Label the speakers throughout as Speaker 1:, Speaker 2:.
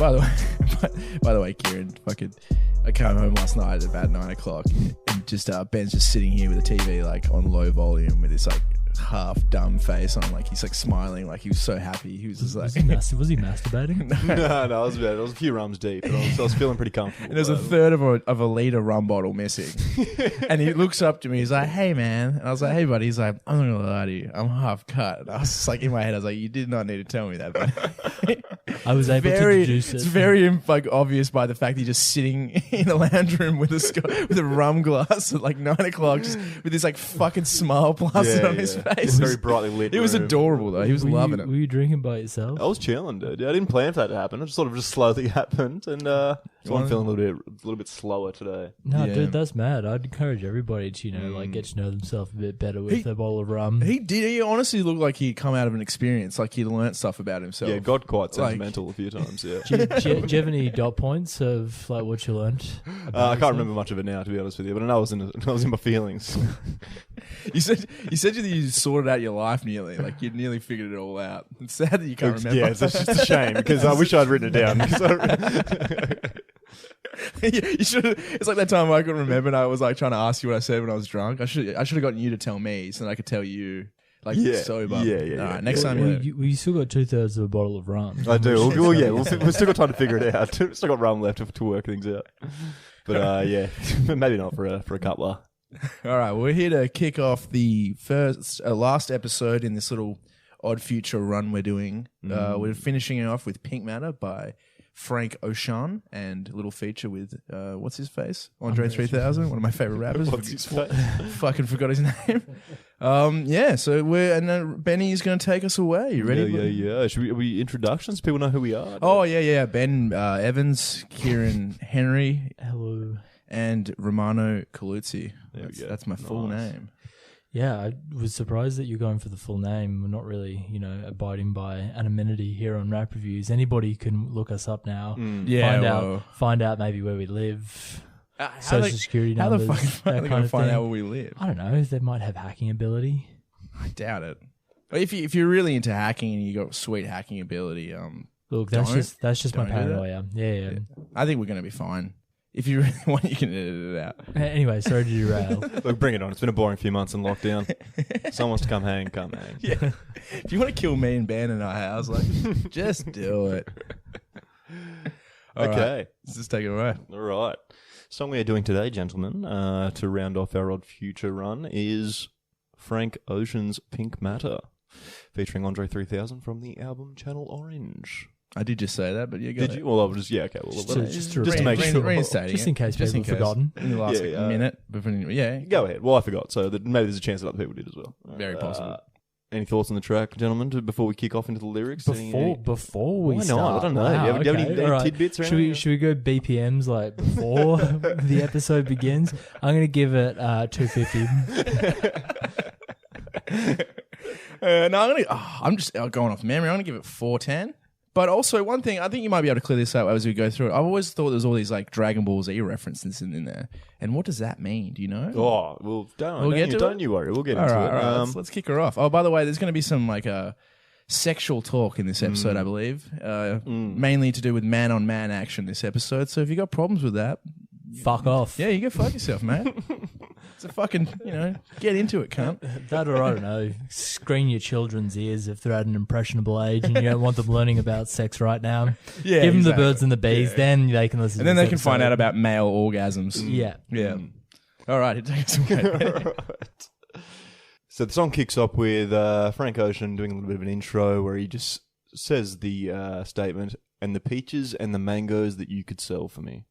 Speaker 1: By the way, Kieran, fucking, I came home last night at about 9 o'clock, and just Ben's just sitting here with the TV like on low volume with this like half dumb face on, like he's like smiling, like he was so happy. He was just like,
Speaker 2: was he masturbating?
Speaker 3: No, I was bad. I was a few rums deep, but I was feeling pretty comfortable.
Speaker 1: And there's a third of a liter rum bottle missing. And he looks up to me, he's like, "Hey man," and I was like, "Hey buddy." He's like, "I'm not gonna lie to you, I'm half cut." And I was just like, in my head, I was like, "You did not need to tell me that, buddy."
Speaker 2: I was able to deduce it.
Speaker 1: It's very like obvious by the fact he's just sitting in a lounge room with a rum glass at like 9 o'clock, just with this like fucking smile plastered on his face.
Speaker 3: Very brightly lit.
Speaker 1: It was adorable though. He was loving it.
Speaker 2: Were you drinking by yourself?
Speaker 3: I was chilling, dude. I didn't plan for that to happen. It just slowly happened, and so I'm feeling a little bit slower today.
Speaker 2: No, dude, that's mad. I'd encourage everybody to like get to know themselves a bit better with a bottle of rum.
Speaker 1: He did. He honestly looked like he'd come out of an experience, like he'd learnt stuff about himself.
Speaker 3: Yeah, got quite sentimental a few times. Yeah.
Speaker 2: Do you have any dot points of like what you learned?
Speaker 3: I can't remember much of it now, to be honest with you, but I know I was in my feelings.
Speaker 1: You said you sorted out your life nearly, like you'd nearly figured it all out. It's sad that you can't remember.
Speaker 3: Yeah, it's just a shame because I wish I'd written it down.
Speaker 1: You should. It's like that time I couldn't remember, and I was like trying to ask you what I said when I was drunk. I should have gotten you to tell me, so that I could tell you. Like sober.
Speaker 3: Yeah.
Speaker 1: All right, next time
Speaker 2: you still got 2/3 of a bottle of rum.
Speaker 3: I do. We've still got time to figure it out. Still got rum left to work things out. But maybe not for a coupler.
Speaker 1: All right, we're here to kick off the last episode in this little odd future run we're doing. We're finishing it off with Pink Matter by Frank Ocean, and a little feature with what's his face? Andre 3000, one of my favorite rappers.
Speaker 3: What's his face?
Speaker 1: Fucking forgot his name. So then Benny's going to take us away. You ready?
Speaker 3: Yeah. Should we introductions? People know who we are.
Speaker 1: Oh yeah. Ben Evans, Kieran Henry,
Speaker 2: hello,
Speaker 1: and Romano Coluzzi. That's my full name.
Speaker 2: Yeah, I was surprised that you're going for the full name. We're not really, abiding by anonymity here on Rap Reviews. Anybody can look us up now. Find out maybe where we live, social security numbers.
Speaker 1: How the fuck are they going to find out where we live?
Speaker 2: I don't know. They might have hacking ability.
Speaker 1: I doubt it. If you're really into hacking and you got sweet hacking ability,
Speaker 2: look, that's just my paranoia. Yeah.
Speaker 1: I think we're going to be fine. If you really want, you can edit it out.
Speaker 2: Anyway, sorry to derail.
Speaker 3: Look, bring it on. It's been a boring few months in lockdown. Someone wants to come hang.
Speaker 1: Yeah. If you want to kill me and Ben in our house, like, just do it.
Speaker 3: Okay.
Speaker 1: Right. Let's just take it away.
Speaker 3: All right. Song we are doing today, gentlemen, to round off our Odd Future run is Frank Ocean's Pink Matter, featuring Andre 3000 from the album Channel Orange.
Speaker 1: I did just say that, but you got
Speaker 3: Did you? Well, I was just okay. Well,
Speaker 2: just
Speaker 3: to make sure,
Speaker 2: just in case people have forgotten
Speaker 1: in the last minute.
Speaker 3: Go ahead. Well, I forgot, so that maybe there's a chance that other people did as well.
Speaker 1: Very possible.
Speaker 3: Any thoughts on the track, gentlemen, before we kick off into the lyrics?
Speaker 2: Before we
Speaker 3: Why
Speaker 2: start?
Speaker 3: not? I don't know.
Speaker 2: Wow,
Speaker 3: Do you have any tidbits or anything?
Speaker 2: Should we go BPMs like before the episode begins? I'm going to give it 250.
Speaker 1: I'm just going off memory. I'm going to give it 410. But also, one thing, I think you might be able to clear this up as we go through it. I've always thought there's all these like Dragon Ball Z references in there. And what does that mean? Do you know?
Speaker 3: Oh, well, don't you worry. We'll get into it.
Speaker 1: All right. Let's kick her off. Oh, by the way, there's going to be some like sexual talk in this episode, I believe. Mainly to do with man-on-man action this episode. So if you got problems with that...
Speaker 2: Fuck off.
Speaker 1: Yeah, you go fuck yourself, man. It's a fucking, get into it, cunt.
Speaker 2: That or, I don't know, screen your children's ears if they're at an impressionable age and you don't want them learning about sex right now. Yeah, give them the birds and the bees, then they can listen to
Speaker 1: and then they can find out about male orgasms.
Speaker 2: Yeah.
Speaker 1: All right, it takes away.
Speaker 3: So the song kicks off with Frank Ocean doing a little bit of an intro where he just says the statement, "And the peaches and the mangoes that you could sell for me."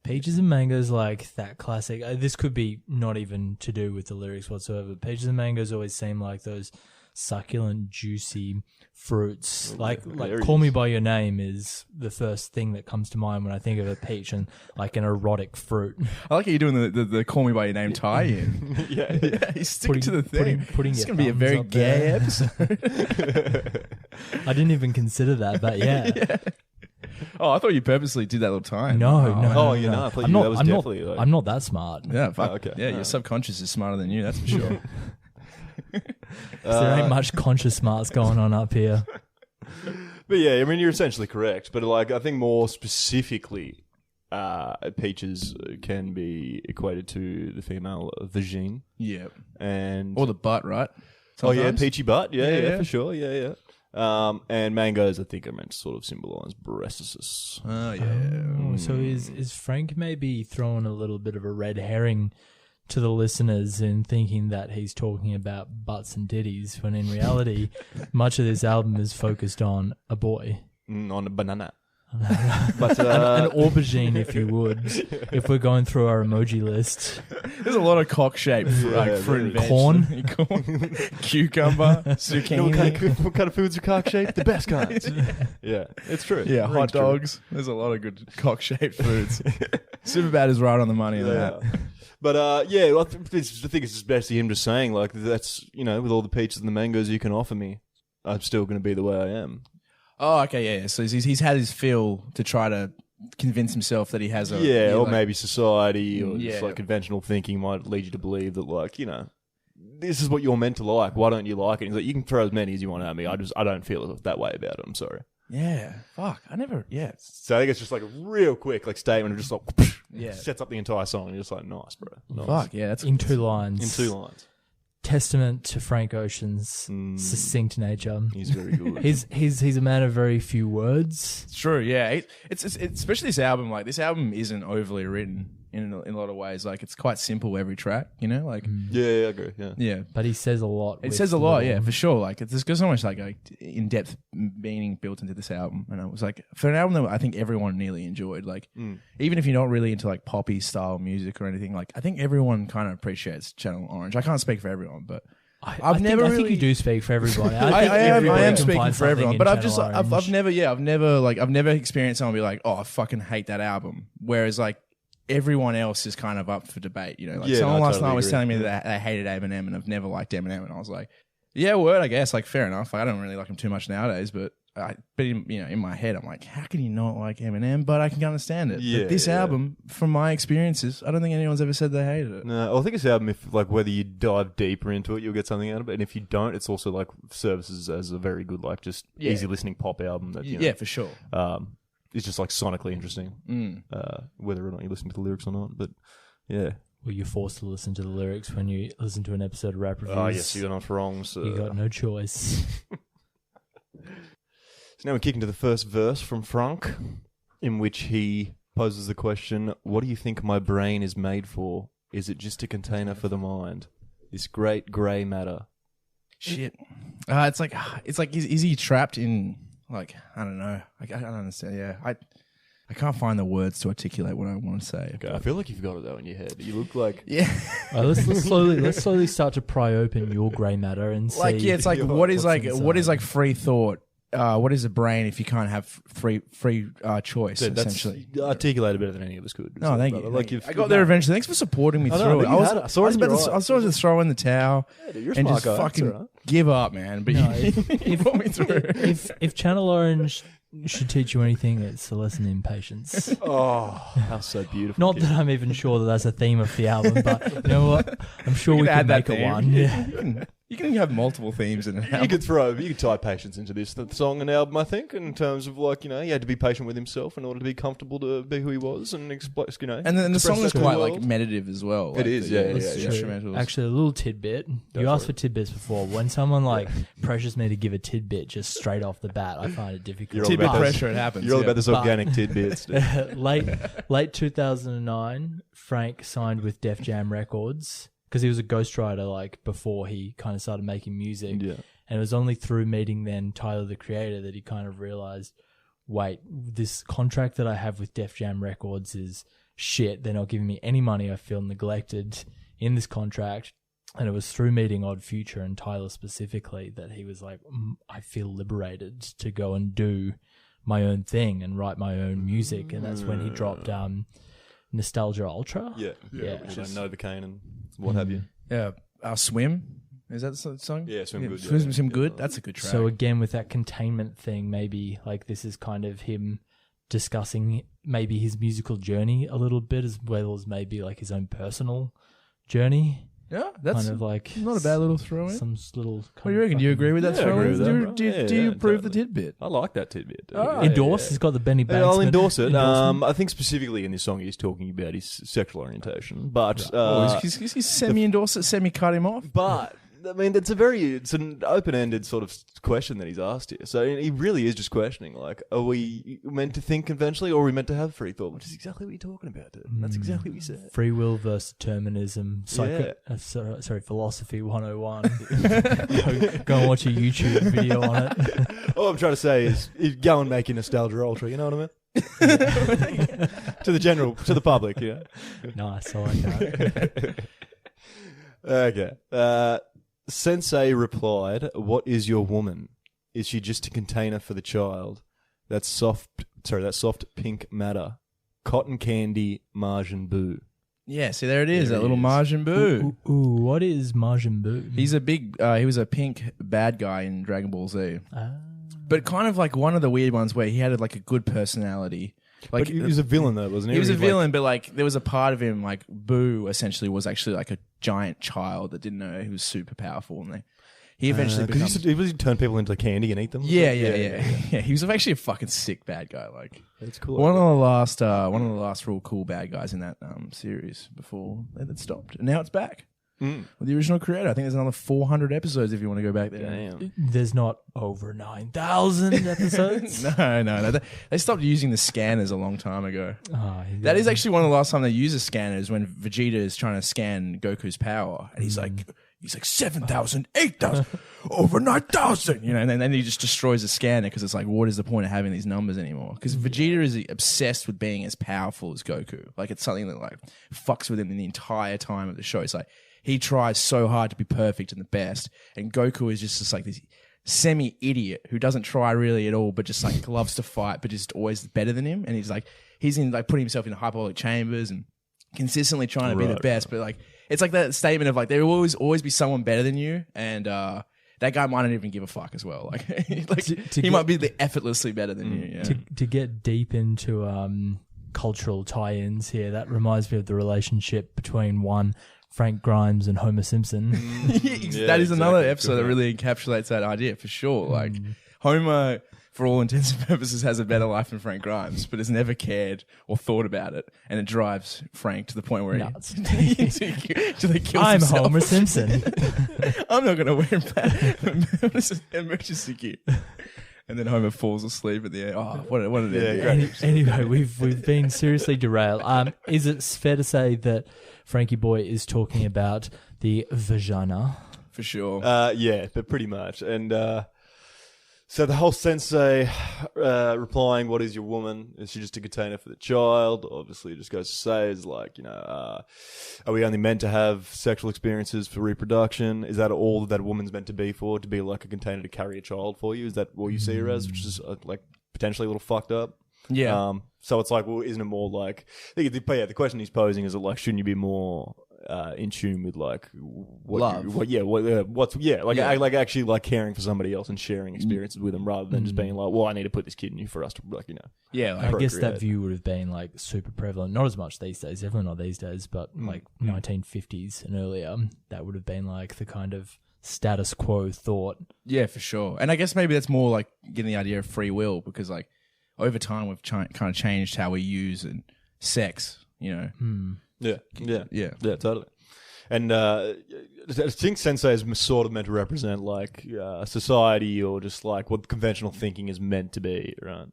Speaker 2: Peaches and mangoes, like that classic. This could be not even to do with the lyrics whatsoever. Peaches and mangoes always seem like those succulent, juicy fruits. Like Call Me By Your Name is the first thing that comes to mind when I think of a peach and like an erotic fruit.
Speaker 1: I like how you're doing the Call Me By Your Name tie-in. yeah, he's sticking to the thing. It's going to be a very gay episode.
Speaker 2: I didn't even consider that, but yeah.
Speaker 1: Oh, I thought you purposely did that little time.
Speaker 2: No.
Speaker 3: I thought that was definitely...
Speaker 2: I'm not that smart.
Speaker 1: Yeah, fuck. Okay. Yeah, your subconscious is smarter than you, that's for sure.
Speaker 2: There ain't much conscious smarts going on up here.
Speaker 3: But yeah, I mean, you're essentially correct. But like, I think more specifically, peaches can be equated to the female vagine.
Speaker 1: Yeah.
Speaker 3: And
Speaker 1: Or the butt, right?
Speaker 3: oh yeah,
Speaker 1: Sometimes.
Speaker 3: peachy butt. Yeah,
Speaker 1: Yeah,
Speaker 3: yeah,
Speaker 1: yeah.
Speaker 3: for sure. Yeah, yeah. And mangoes, I think, are meant to sort of symbolise breastises.
Speaker 1: Oh, yeah.
Speaker 2: Oh, so is Frank maybe throwing a little bit of a red herring to the listeners in thinking that he's talking about butts and titties, when in reality, much of this album is focused on a boy.
Speaker 3: On a banana.
Speaker 2: But an aubergine, if you would, if we're going through our emoji list.
Speaker 1: There's a lot of cock-shaped fruit and veg.
Speaker 2: Corn.
Speaker 1: Cucumber, zucchini.
Speaker 3: What kind of foods are cock-shaped? The best kinds. Yeah, it's true.
Speaker 1: Yeah,
Speaker 3: Rings
Speaker 1: hot
Speaker 3: true.
Speaker 1: dogs. There's a lot of good cock-shaped foods. Superbad is right on the money on that.
Speaker 3: But yeah, I think it's just best him just saying, like, that's, you know, with all the peaches and the mangoes you can offer me, I'm still going to be the way I am.
Speaker 1: Oh, okay, yeah. So he's had his fill to try to convince himself that he has a...
Speaker 3: Yeah, or
Speaker 1: like-
Speaker 3: maybe society or
Speaker 1: Yeah.
Speaker 3: just like conventional thinking might lead you to believe that, like, you know, this is what you're meant to like. Why don't you like it? He's like, you can throw as many as you want at me. I don't feel that way about it. I'm sorry.
Speaker 1: Yeah. Fuck. I never... Yeah.
Speaker 3: So I think it's just like a real quick like statement of just like
Speaker 1: Yeah.
Speaker 3: sets up the entire song. And you're just like, nice, bro. Nice.
Speaker 1: Fuck, yeah. That's
Speaker 2: In 2 lines.
Speaker 3: In 2 lines.
Speaker 2: Testament to Frank Ocean's succinct nature.
Speaker 3: He's very good.
Speaker 2: He's a man of very few words.
Speaker 1: It's true, yeah. It's especially this album. Like, this album isn't overly written in a lot of ways. Like, it's quite simple every track, you know? Like,
Speaker 3: Yeah, I agree. Yeah.
Speaker 1: yeah.
Speaker 2: But he says a lot.
Speaker 1: It
Speaker 2: with
Speaker 1: says a lot,
Speaker 2: little-
Speaker 1: yeah, for sure. Like, there's so much like in-depth meaning built into this album, and it was like for an album that I think everyone nearly enjoyed. Like, even if you're not really into like poppy style music or anything, like I think everyone kind of appreciates Channel Orange. I can't speak for everyone, but
Speaker 2: I think you do speak for everybody.
Speaker 1: I
Speaker 2: everybody
Speaker 1: am
Speaker 2: can
Speaker 1: speaking
Speaker 2: find
Speaker 1: for
Speaker 2: something
Speaker 1: everyone,
Speaker 2: in
Speaker 1: but I've
Speaker 2: Channel
Speaker 1: just I've
Speaker 2: Orange.
Speaker 1: I've never experienced someone be like, oh, I fucking hate that album, whereas like everyone else is kind of up for debate. You know, like
Speaker 3: Yeah,
Speaker 1: someone
Speaker 3: no, I
Speaker 1: last
Speaker 3: totally
Speaker 1: night was
Speaker 3: agree.
Speaker 1: telling me that they hated Eminem, and I've never liked Eminem, and I was like, yeah, word, I guess. Like, fair enough. Like, I don't really like him too much nowadays, but in my head, I'm like, how can you not like Eminem? But I can understand it.
Speaker 3: Yeah,
Speaker 1: But this
Speaker 3: yeah.
Speaker 1: album, from my experiences, I don't think anyone's ever said they hated it.
Speaker 3: No, I think this album, if like whether you dive deeper into it, you'll get something out of it, and if you don't, it's also like services as a very good, like just
Speaker 1: Yeah.
Speaker 3: easy listening pop album that you know,
Speaker 1: Yeah, for sure.
Speaker 3: it's just like sonically interesting, whether or not you listen to the lyrics or not. But yeah,
Speaker 2: Well, you're forced to listen to the lyrics when you listen to an episode of Rap Reviews.
Speaker 3: oh yes, you're not wrong. So.
Speaker 2: You got no choice.
Speaker 3: So now we kick into the first verse from Frank, in which he poses the question, what do you think my brain is made for? Is it just a container for the mind? This great grey matter.
Speaker 1: Shit. It's like, is he trapped in, like, I don't know. I don't understand. Yeah. I can't find the words to articulate what I want to say.
Speaker 3: Okay, I feel like you've got it though in your head. You look like...
Speaker 1: Yeah.
Speaker 2: Let's slowly start to pry open your grey matter and see.
Speaker 1: Like, yeah, it's like, what is
Speaker 2: what's
Speaker 1: like free thought? What is a brain if you can't have free choice,
Speaker 3: That's
Speaker 1: essentially?
Speaker 3: articulated better than any of us could.
Speaker 1: No, thank you.
Speaker 3: Like
Speaker 1: I got there eventually. Thanks for supporting me
Speaker 3: I know,
Speaker 1: through
Speaker 3: but
Speaker 1: it.
Speaker 3: you had it. I saw it in your
Speaker 1: I was about to throw in the towel
Speaker 3: dude, you're a
Speaker 1: and
Speaker 3: smart
Speaker 1: just
Speaker 3: guy.
Speaker 1: fucking
Speaker 3: That's all right.
Speaker 1: give up, man. But
Speaker 2: No,
Speaker 1: you put me through.
Speaker 2: if Channel Orange should teach you anything, it's a lesson in patience.
Speaker 3: Oh, that's so beautiful.
Speaker 2: Not
Speaker 3: kid.
Speaker 2: that I'm even sure that that's a theme of the album, but you know what? I'm sure we can
Speaker 1: add
Speaker 2: make
Speaker 1: that
Speaker 2: it
Speaker 1: theme.
Speaker 2: one. Yeah.
Speaker 1: You can have multiple themes in an album.
Speaker 3: You could tie patience into this song and album, I think, in terms of like, you know, he had to be patient with himself in order to be comfortable to be who he was and express, you know.
Speaker 1: And then the song is
Speaker 3: express that to
Speaker 1: quite
Speaker 3: the
Speaker 1: like
Speaker 3: world.
Speaker 1: meditative as well. Like
Speaker 3: is,
Speaker 1: the-
Speaker 3: yeah,
Speaker 1: the
Speaker 3: yeah, yeah.
Speaker 1: instrumentals.
Speaker 2: Actually, a little tidbit.
Speaker 3: Go
Speaker 2: You
Speaker 3: for
Speaker 2: asked
Speaker 3: it.
Speaker 2: for tidbits before. When someone like pressures me to give a tidbit just straight off the bat, I find it difficult.
Speaker 3: You're all
Speaker 1: tidbit
Speaker 3: about
Speaker 1: pressure, it happens.
Speaker 3: You're all
Speaker 1: yeah.
Speaker 3: about this
Speaker 2: But-
Speaker 3: organic tidbits. dude.
Speaker 2: late 2009, Frank signed with Def Jam Records because he was a ghostwriter like before he kind of started making music.
Speaker 3: Yeah.
Speaker 2: And it was only through meeting then Tyler the Creator that he kind of realized, wait, this contract that I have with Def Jam Records is shit. They're not giving me any money. I feel neglected in this contract. And it was through meeting Odd Future and Tyler specifically that he was like, I feel liberated to go and do my own thing and write my own music. And that's when he dropped Nostalgia Ultra.
Speaker 3: Yeah.
Speaker 2: Yeah.
Speaker 3: Which is Novocaine and what have you.
Speaker 1: Yeah. Swim. Is that the song?
Speaker 3: Yeah, Swim Good,
Speaker 1: Swim,
Speaker 3: yeah.
Speaker 1: Swim Good. That's a good track.
Speaker 2: So again, with that containment thing, maybe like this is kind of him discussing maybe his musical journey a little bit as well as maybe like his own personal journey.
Speaker 1: Yeah, that's
Speaker 2: kind of like
Speaker 1: not a bad little throw in.
Speaker 2: some little.
Speaker 1: What do you reckon? Do you agree with that
Speaker 3: Yeah, I
Speaker 1: throw
Speaker 3: agree
Speaker 1: in?
Speaker 3: with that, bro.
Speaker 1: Do you
Speaker 3: Yeah,
Speaker 1: approve the
Speaker 3: totally.
Speaker 1: tidbit?
Speaker 3: I like that tidbit.
Speaker 1: Oh,
Speaker 2: Endorse. He's got the Benny Banks.
Speaker 3: I'll endorse it.
Speaker 2: endorsement.
Speaker 3: I think specifically in this song he's talking about his sexual orientation, but
Speaker 1: He's semi-endorsed it, semi-cut him off.
Speaker 3: but I mean it's an open-ended sort of question that he's asked here. So he really is just questioning, like, are we meant to think conventionally, or are we meant to have free thought? Which is exactly what you're talking about, dude. That's exactly what you said.
Speaker 2: Free will versus determinism. Philosophy 101. Go and watch a YouTube video on it.
Speaker 3: All I'm trying to say is go and make your nostalgia ultra. You know what I mean? To the public, yeah.
Speaker 2: Nice, I like that.
Speaker 3: Okay. Sensei replied, "What is your woman? Is she just a container for the child? That soft pink matter, cotton candy, Margin Boo."
Speaker 1: Yeah, see, there it is,
Speaker 3: There
Speaker 1: that
Speaker 3: he
Speaker 1: little
Speaker 3: is.
Speaker 1: Margin Boo.
Speaker 2: Ooh, what is Majin Buu?
Speaker 1: He's a big, he was a pink bad guy in Dragon Ball Z.
Speaker 2: Ah.
Speaker 1: But kind of like one of the weird ones where he had like a good personality. Like
Speaker 3: But he was a villain though, wasn't he?
Speaker 1: He was a
Speaker 3: Like-
Speaker 1: villain, but like there was a part of him, like Boo, essentially was actually like a giant child that didn't know he was super powerful, and he eventually
Speaker 3: because
Speaker 1: becomes.
Speaker 3: he turned people into candy and eat them.
Speaker 1: Yeah. He was actually a fucking sick bad guy. Like
Speaker 3: That's cool.
Speaker 1: one of the last real cool bad guys in that series before it stopped, and now it's back with the original creator. I think there's another 400 episodes if you want to go back there.
Speaker 3: Damn.
Speaker 2: There's not over 9,000 episodes.
Speaker 1: No. They stopped using the scanners a long time ago.
Speaker 2: Oh,
Speaker 1: That is actually one of the last time they use a scanner is when Vegeta is trying to scan Goku's power, and he's like 7,000, 8,000, over 9,000, and then he just destroys the scanner because it's like, what is the point of having these numbers anymore? Because Vegeta is obsessed with being as powerful as Goku. Like it's something that like fucks with him the entire time of the show. It's like he tries so hard to be perfect and the best, and Goku is just like this semi-idiot who doesn't try really at all, but just like loves to fight, but just always better than him. And he's in like putting himself in hyperbolic chambers and consistently trying to be the best. But like it's like that statement of like there will always be someone better than you, and that guy might not even give a fuck as well. Like, he might be effortlessly better than you. Yeah.
Speaker 2: To get deep into cultural tie-ins here, that reminds me of the relationship between Frank Grimes and Homer Simpson.
Speaker 1: That is another episode that really encapsulates that idea for sure. Like Homer, for all intents and purposes, has a better life than Frank Grimes, but has never cared or thought about it, and it drives Frank to the point where he kills
Speaker 2: I'm
Speaker 1: himself.
Speaker 2: Homer Simpson.
Speaker 1: I'm not going to wear him. This is emergency kit. And then Homer falls asleep at the end. Oh, what an ending.
Speaker 2: Anyway, we've been seriously derailed. Is it fair to say that Frankie Boy is talking about the vagina?
Speaker 1: For sure.
Speaker 3: Yeah, but pretty much. And so the whole sensei replying, "What is your woman? Is she just a container for the child?" Obviously, it just goes to say is like, are we only meant to have sexual experiences for reproduction? Is that all that a woman's meant to be for? To be like a container to carry a child for you? Is that what you see her as? Which is like potentially a little fucked up.
Speaker 1: Yeah.
Speaker 3: So it's like, well, isn't it more like the question he's posing is like, shouldn't you be more in tune with like what
Speaker 1: love?
Speaker 3: Like actually like caring for somebody else and sharing experiences with them rather than just being like, well, I need to put this kid in you for us to like
Speaker 1: Yeah,
Speaker 2: I guess that
Speaker 3: procreate.
Speaker 2: view would have been like super prevalent. Not as much these days, definitely not these days, but like 1950s and earlier, that would have been like the kind of status quo thought.
Speaker 1: Yeah, for sure. And I guess maybe that's more like getting the idea of free will, because like over time we've kind of changed how we use sex,
Speaker 3: Yeah, totally. And I think sensei is sort of meant to represent like society or just like what conventional thinking is meant to be, right?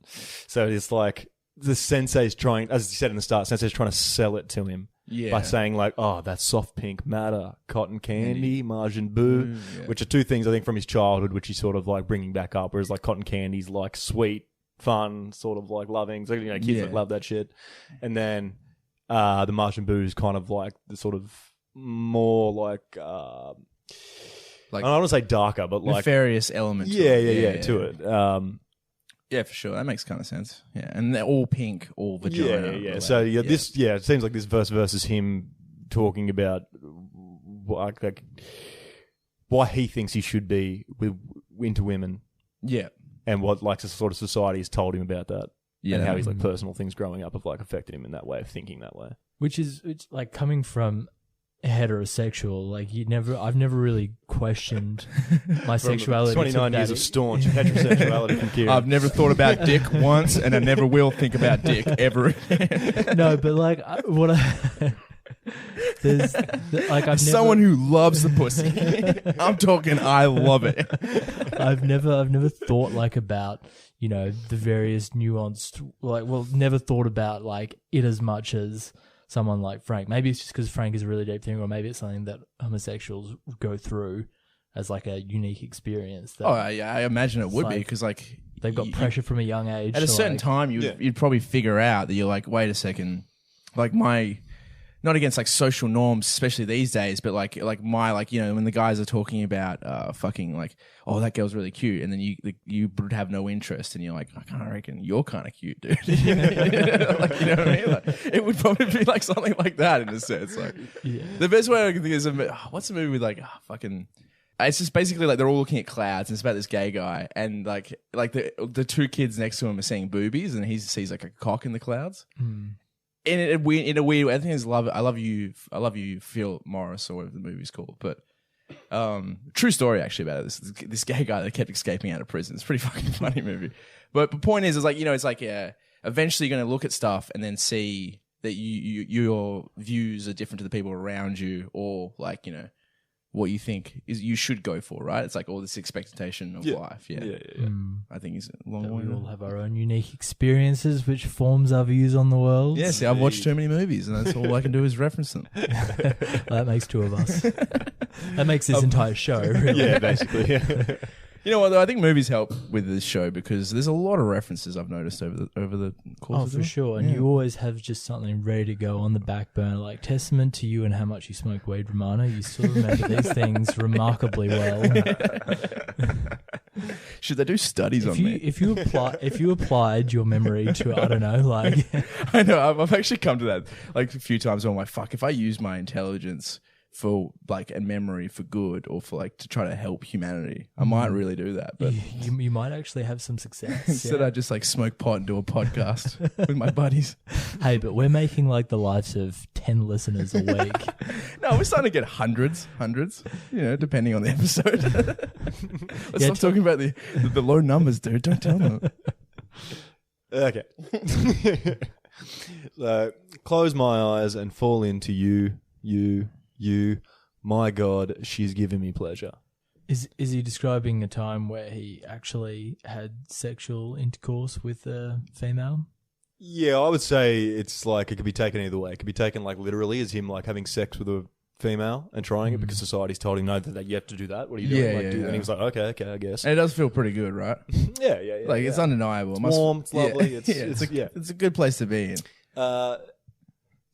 Speaker 3: So it's like the sensei's trying, as you said in the start, sensei's trying to sell it to him by saying like, oh, that soft pink matter, cotton candy, Margin Boo, which are two things I think from his childhood, which he's sort of like bringing back up, whereas like cotton candy's like sweet, fun, sort of like loving, so kids that love that shit, and then the Margin Boo is kind of like the sort of more like I don't want to say darker, but like
Speaker 1: nefarious element.
Speaker 3: to it.
Speaker 1: Yeah, for sure. That makes kind of sense. Yeah, and they're all pink, all vagina.
Speaker 3: Yeah. So this it seems like this verse versus him talking about like why he thinks he should be into women.
Speaker 1: Yeah,
Speaker 3: and what like the sort of society has told him about that.
Speaker 1: Yeah,
Speaker 3: and how he's like personal things growing up have like affected him in that way of thinking that way.
Speaker 2: Which is like coming from heterosexual. Like I've never really questioned my sexuality.
Speaker 3: 29 years of staunch heterosexuality from Kieran.
Speaker 1: I've never thought about dick once, and I never will think about dick ever.
Speaker 2: No, but like there's like I've
Speaker 1: someone who loves the pussy. I'm talking, I love it.
Speaker 2: I've never thought like about, you know, the various nuanced, never thought about like it as much as someone like Frank. Maybe it's just because Frank is a really deep thing, or maybe it's something that homosexuals go through as like a unique experience.
Speaker 1: Oh yeah, I imagine it would be, because like
Speaker 2: they've got pressure from a young age.
Speaker 1: At a certain time, you'd probably figure out that you're like, wait a second, like not against like social norms, especially these days, but like you know, when the guys are talking about fucking like, oh, that girl's really cute, and then you would have no interest, and you're like, I kind of reckon you're kind of cute, dude. Like, you know what I mean? Like, it would probably be like something like that in a sense. Like, the best way I can think is what's the movie with like fucking. It's just basically like they're all looking at clouds, and it's about this gay guy, and like the two kids next to him are seeing boobies, and he sees like a cock in the clouds. In a weird way, I think it's I love you, Phil Morris, or whatever the movie's called. But true story actually about it. This gay guy that kept escaping out of prison. It's a pretty fucking funny movie. But the point is like, you know, it's like eventually you're going to look at stuff and then see that your views are different to the people around you, or like, you know, what you think is you should go for, right? It's like all this expectation of life. Yeah. I think it's a long way.
Speaker 2: We all have our own unique experiences, which forms our views on the world.
Speaker 1: Yeah, see, I've watched too many movies, and that's all I can do is reference them.
Speaker 2: Well, that makes two of us. That makes this entire show. Really.
Speaker 3: Yeah, basically. Yeah.
Speaker 1: You know what, though? I think movies help with this show because there's a lot of references I've noticed over the course of
Speaker 2: for sure. And you always have just something ready to go on the back burner, like testament to you and how much you smoke weed, Romano. You still remember these things remarkably well.
Speaker 1: Should they do studies on me?
Speaker 2: If you applied your memory to, I don't know, like...
Speaker 1: I know, I've actually come to that like a few times where I'm like, fuck, if I use my intelligence for like a memory for good, or for like to try to help humanity, I might really do that. But
Speaker 2: you might actually have some success.
Speaker 1: Instead, I just like smoke pot and do a podcast with my buddies.
Speaker 2: Hey, but we're making like the lives of 10 listeners a week.
Speaker 1: No, we're starting to get hundreds. You know, depending on the episode. Let's stop talking about the low numbers, dude. Don't tell them.
Speaker 3: Okay. So close my eyes and fall into you. My God, she's giving me pleasure.
Speaker 2: Is he describing a time where he actually had sexual intercourse with a female?
Speaker 3: Yeah, I would say it's like it could be taken either way. It could be taken like literally as him like having sex with a female and trying it because society's told him no, that you have to do that. What are you doing? And he was like, okay, I guess.
Speaker 1: And it does feel pretty good, right?
Speaker 3: Yeah.
Speaker 1: Like it's undeniable.
Speaker 3: It's warm. It's lovely.
Speaker 1: It's a good place to be in.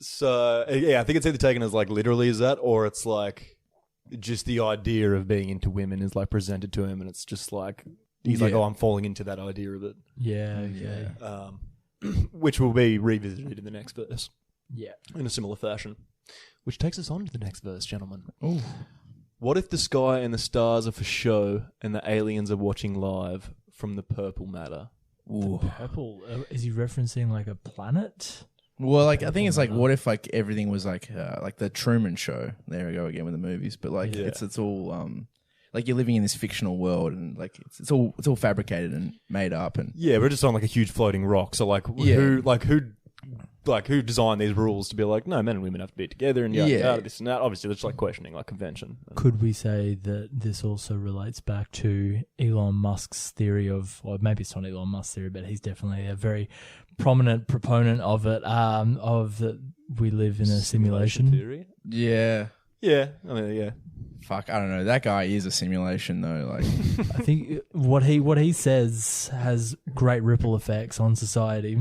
Speaker 3: So yeah, I think it's either taken as like literally as that, or it's like just the idea of being into women is like presented to him, and it's just like he's like, oh, I'm falling into that idea of it.
Speaker 2: Yeah, okay.
Speaker 3: Which will be revisited in the next verse.
Speaker 2: Yeah,
Speaker 3: in a similar fashion. Which takes us on to the next verse, gentlemen.
Speaker 1: Ooh.
Speaker 3: What if the sky and the stars are for show, and the aliens are watching live from the purple matter?
Speaker 2: Ooh. The purple? Is he referencing like a planet?
Speaker 1: Well, like I think it's like, what if like everything was like the Truman Show? There we go again with the movies, but like it's all like you're living in this fictional world, and like it's all fabricated and made up, and
Speaker 3: we're just on like a huge floating rock. So like who designed these rules to be like, no, men and women have to be together and yada, this and that. Obviously, that's like questioning like convention.
Speaker 2: Could we say that this also relates back to Elon Musk's theory of, or maybe it's not Elon Musk's theory, but he's definitely a very prominent proponent of it, of that we live in a simulation
Speaker 3: theory? Yeah. I mean, yeah.
Speaker 1: Fuck, I don't know. That guy is a simulation, though. Like,
Speaker 2: I think what he says has great ripple effects on society.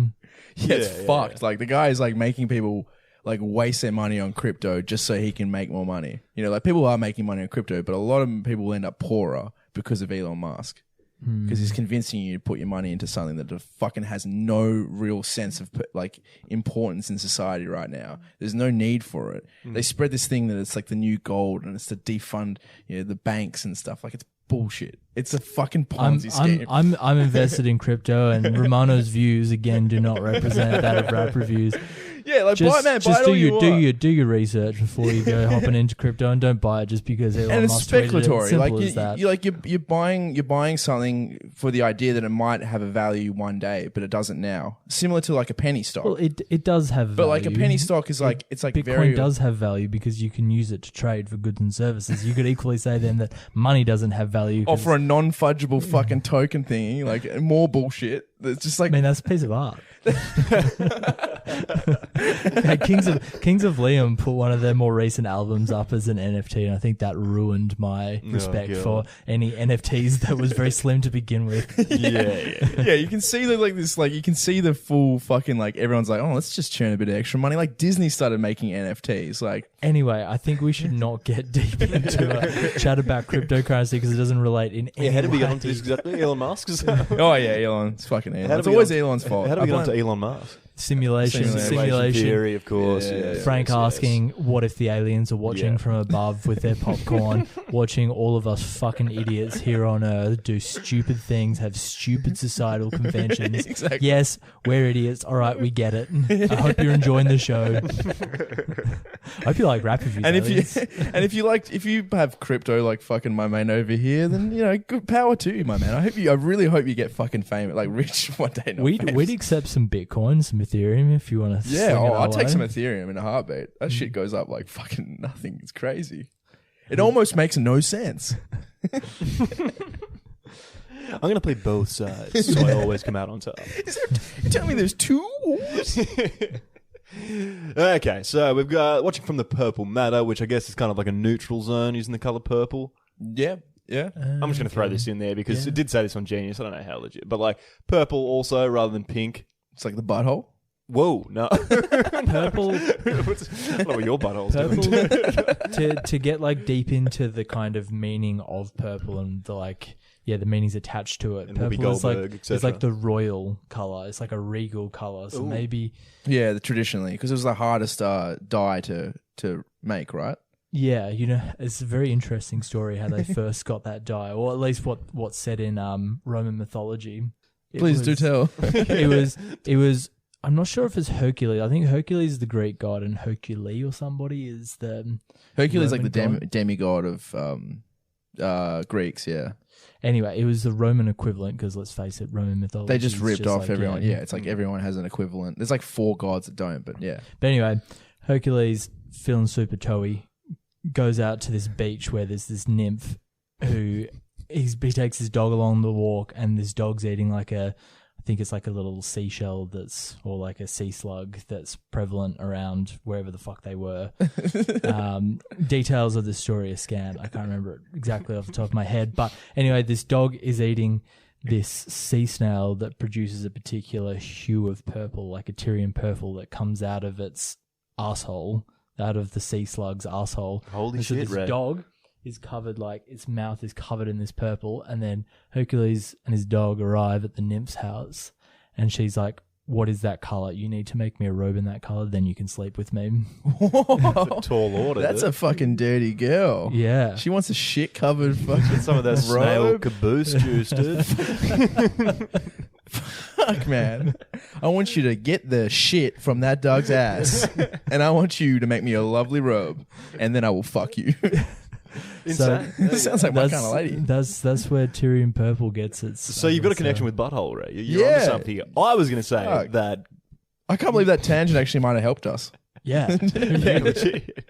Speaker 1: Yeah, it's fucked. Like the guy is like making people like waste their money on crypto just so he can make more money. You know, like people are making money on crypto, but a lot of people will end up poorer because of Elon Musk. Because he's convincing you to put your money into something that fucking has no real sense of like importance in society right now. There's no need for it. They spread this thing that it's like the new gold and it's to defund, you know, the banks and stuff. Like it's bullshit. It's a fucking Ponzi scheme. I'm
Speaker 2: invested in crypto, and Romano's views again do not represent that of Rap Reviews.
Speaker 1: Yeah, like buy it
Speaker 2: just
Speaker 1: all you want.
Speaker 2: do your research before you go hopping into crypto, and don't buy it just because Elon
Speaker 1: And it's
Speaker 2: Musk tweeted it.
Speaker 1: speculatory.
Speaker 2: Simple
Speaker 1: Like
Speaker 2: as that.
Speaker 1: you're buying something for the idea that it might have a value one day, but it doesn't now. Similar to like a penny stock.
Speaker 2: Well, it does have
Speaker 1: but
Speaker 2: value.
Speaker 1: like a penny stock is like it's like
Speaker 2: Bitcoin
Speaker 1: very
Speaker 2: does have value because you can use it to trade for goods and services. You could equally say then that money doesn't have value.
Speaker 1: for a non-fudgeable fucking token thingy, like more bullshit. That's just like
Speaker 2: I mean, that's a piece of art. Okay, Kings of Liam put one of their more recent albums up as an NFT, and I think that ruined my respect for any NFTs that was very slim to begin with.
Speaker 1: Yeah. You can see you can see the full fucking like everyone's like, oh, let's just churn a bit of extra money. Like Disney started making NFTs. Like
Speaker 2: anyway, I think we should not get deep into a chat about cryptocurrency because it doesn't relate in any
Speaker 3: how did we
Speaker 2: way.
Speaker 3: get onto this exactly? Elon Musk?
Speaker 1: oh yeah, Elon. It's fucking Elon. It's always Elon's fault.
Speaker 3: How do we get onto Elon Musk?
Speaker 2: Simulation
Speaker 3: Theory, of course.
Speaker 2: Frank asking, what if the aliens are watching from above with their popcorn, watching all of us fucking idiots here on Earth do stupid things, have stupid societal conventions.
Speaker 1: Exactly.
Speaker 2: Yes, we're idiots. All right, we get it. I hope you're enjoying the show. I hope you like rap reviews.
Speaker 1: And if you have crypto like fucking my man over here, then good power to you, my man. I really hope you get fucking famous, like rich one day.
Speaker 2: We'd accept some Bitcoin, some Ethereum if you want to.
Speaker 1: Yeah, I'll take some Ethereum in a heartbeat. That shit goes up like fucking nothing. It's crazy. It almost makes no sense.
Speaker 3: I'm going to play both sides, so I always come out on top.
Speaker 1: You tell me there's two?
Speaker 3: Okay, so we've got watching from the purple matter, which I guess is kind of like a neutral zone using the color purple.
Speaker 1: Yeah.
Speaker 3: I'm just going to throw this in there because it did say this on Genius. I don't know how legit, but like purple also rather than pink.
Speaker 1: It's like the butthole.
Speaker 3: Whoa, no.
Speaker 2: Purple.
Speaker 3: I don't know what your butthole's
Speaker 2: Purple
Speaker 3: doing.
Speaker 2: to get like deep into the kind of meaning of purple and the meanings attached to it.
Speaker 3: And
Speaker 2: Purple is
Speaker 3: Goldberg,
Speaker 2: it's like the royal color. It's like a regal color. So maybe
Speaker 1: traditionally because it was the hardest dye to make, right?
Speaker 2: Yeah, it's a very interesting story how they first got that dye, or at least what's said in Roman mythology.
Speaker 1: Please do tell.
Speaker 2: It was. I'm not sure if it's Hercules. I think Hercules is the Greek god, and Hercule or somebody is the
Speaker 1: Hercules,
Speaker 2: Roman
Speaker 1: like the
Speaker 2: god.
Speaker 1: demigod of Greeks. Yeah.
Speaker 2: Anyway, it was the Roman equivalent because let's face it, Roman mythology.
Speaker 1: They just ripped off
Speaker 2: like,
Speaker 1: everyone. Yeah, it's like everyone has an equivalent. There's like 4 gods that don't, but yeah.
Speaker 2: But anyway, Hercules, feeling super toey, goes out to this beach where there's this nymph who he takes his dog along the walk, and this dog's eating I think it's like a little seashell or like a sea slug that's prevalent around wherever the fuck they were. Details of the story are scant. I can't remember it exactly off the top of my head. But anyway, this dog is eating this sea snail that produces a particular hue of purple, like a Tyrian purple that comes out of its asshole, out of the sea slug's asshole.
Speaker 3: Holy shit,
Speaker 2: this
Speaker 3: Red.
Speaker 2: Dog is covered, its mouth is covered in this purple, and then Hercules and his dog arrive at the nymph's house, and she's like, what is that color? You need to make me a robe in that color, then you can sleep with me.
Speaker 3: That's a tall order.
Speaker 1: That's a fucking dirty girl.
Speaker 2: Yeah.
Speaker 1: She wants a shit covered fucking
Speaker 3: some of that snail
Speaker 1: robe.
Speaker 3: caboose juice, dude.
Speaker 1: Fuck, man. I want you to get the shit from that dog's ass, and I want you to make me a lovely robe, and then I will fuck you.
Speaker 3: Insane.
Speaker 1: This sounds like my kind of lady.
Speaker 2: That's where Tyrian purple gets its.
Speaker 3: So you've got a connection with butthole, Ray. You're onto something here. I was going to say that.
Speaker 1: I can't believe that tangent actually might have helped us.
Speaker 2: Yeah.
Speaker 3: Yeah, legit.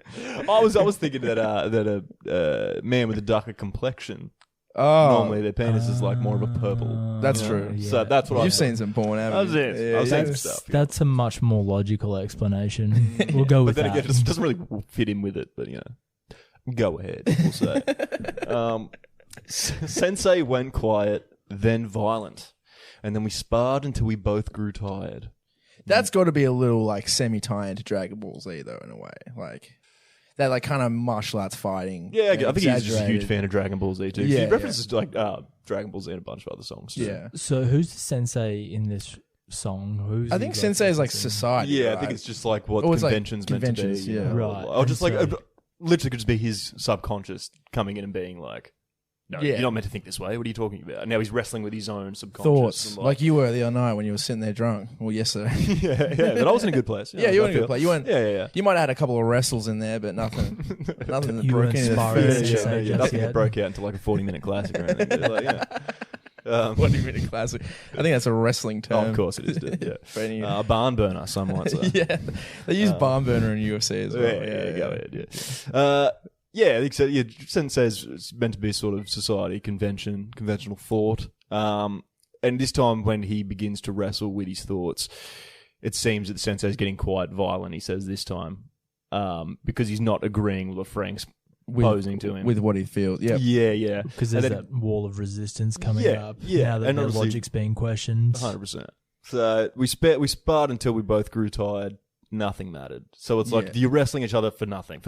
Speaker 3: I was thinking that a man with a darker complexion. Normally their penis is like more of a purple.
Speaker 1: That's true.
Speaker 2: Yeah.
Speaker 3: So that's what
Speaker 1: You've seen some porn, haven't you?
Speaker 3: I've seen some stuff.
Speaker 2: That's a much more logical explanation. We'll go with
Speaker 3: But then
Speaker 2: that.
Speaker 3: again, it doesn't really fit in with it. But go ahead. We'll say. Sensei went quiet, then violent, and then we sparred until we both grew tired.
Speaker 1: That's got to be a little like semi-tie into Dragon Ball Z though, in a way. Like that, like kind of martial arts fighting.
Speaker 3: Yeah, I think he's just a huge fan of Dragon Ball Z too.
Speaker 1: Yeah,
Speaker 3: He references like Dragon Ball Z and a bunch of other songs too.
Speaker 1: Yeah.
Speaker 2: So who's the sensei in this song?
Speaker 1: I think sensei is like society.
Speaker 3: Yeah,
Speaker 1: right?
Speaker 3: I think it's just like what
Speaker 1: Or it's like
Speaker 3: conventions meant to be.
Speaker 1: conventions, yeah.
Speaker 2: Right.
Speaker 3: Or just like
Speaker 2: And so-
Speaker 3: literally could just be his subconscious coming in and being like, no,
Speaker 1: Yeah.
Speaker 3: you're not meant to think this way. What are you talking about? Now he's wrestling with his own subconscious.
Speaker 1: Thoughts, like you were the other night when you were sitting there drunk. Well, yesterday.
Speaker 3: yeah, but I was in a good place.
Speaker 1: Yeah, you were in a good place. You weren't.
Speaker 3: Yeah.
Speaker 1: You might have had a couple of wrestles in there, but nothing that
Speaker 2: You
Speaker 1: broke
Speaker 2: weren't
Speaker 1: any of the
Speaker 2: sparring.
Speaker 1: furniture.
Speaker 2: Yeah.
Speaker 3: Nothing
Speaker 2: yet.
Speaker 3: that broke out into like a 40-minute classic or anything. But, like,
Speaker 1: What do you mean a classic? I think that's a wrestling term.
Speaker 3: of course it is. Dude. Yeah.
Speaker 1: For any-
Speaker 3: A barn burner, some might say.
Speaker 1: yeah, they use barn burner in UFC as well.
Speaker 3: Go ahead. Yeah, I think so. Yeah, Sen says it's meant to be a sort of society conventional thought. And this time when he begins to wrestle with his thoughts, it seems that the sensei is getting quite violent, he says this time, because he's not agreeing with what Frank's posing to him.
Speaker 1: with what he feels. Yeah,
Speaker 3: Yeah.
Speaker 2: Because there's that wall of resistance coming up.
Speaker 3: Yeah,
Speaker 2: Now that
Speaker 3: and
Speaker 2: their
Speaker 3: obviously-
Speaker 2: logic's being questioned.
Speaker 3: 100%. So we sparred until we both grew tired. Nothing mattered. So it's like you're wrestling each other for nothing.